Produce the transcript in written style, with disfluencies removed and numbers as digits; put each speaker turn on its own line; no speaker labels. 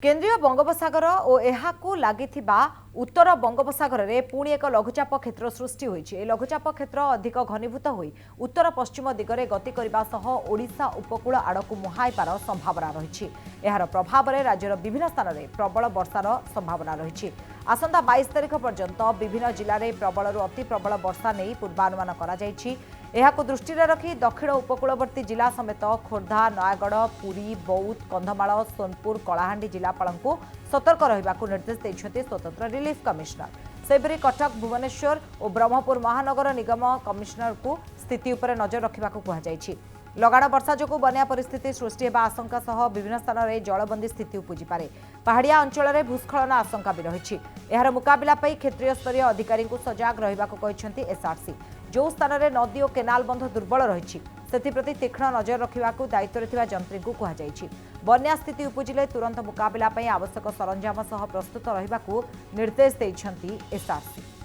केन्द्रीय बंगोपसागर और एहाकू लागिथिबा उत्तर बंगोपसागर में पुणी एक लघुचाप क्षेत्र सृष्टि होइछि। लघुचाप क्षेत्र अधिक घनीभूत होई उत्तर पश्चिम दिगरे गति करबा सह ओडिशा उपकूल आड़कू मुहाइबार संभावना रहिछि। एहार प्रभाव में राज्यर विभिन्न स्थान में प्रबल वर्षार संभावना रहिछि। आसंता 22 तारिख पर्यंत विभिन्न जिले में प्रबलरू अति प्रबल वर्षा नहीं पूर्वानुमान करा जायछि। एहाकू दृष्टि रखी दक्षिण उपकूलवर्ती जिला समेत खोर्धा, नयागढ़, पुरी, बौद्ध, कंधमाल, सोनपुर, कलाहांडी जिलापालंकु सतर्क रहिबाकू निर्देश दैछथि स्वतंत्र रिलीफ कमिश्नर। सेपरि कटक, भुवनेश्वर और ब्रह्मपुर महानगर निगम कमिश्नर को स्थिति उपर नजर रखिबाकू कहा जायछि। लगाण वर्षा जो बन्या परिस्थिति सृष्टि होगा आशंका सह विभिन्न स्थान में जलबंदी स्थिति उपजी पारे। पहाड़िया अंचल में भूस्खलन आशंका भी रही। यार मुकाबला क्षेत्रीय स्तरीय अधिकारी को सजग रही एसआरसी। जो स्थान में नदी और केनाल बंध दुर्बल रही से तीक्ष्ण नजर रखा दायित्व जंत्री को कहुई। बन्या स्थिति उपजिले तुरंत मुकाबला आवश्यक सरंजाम सह प्रस्तुत रहा निर्देश देइछंती एसआरसी।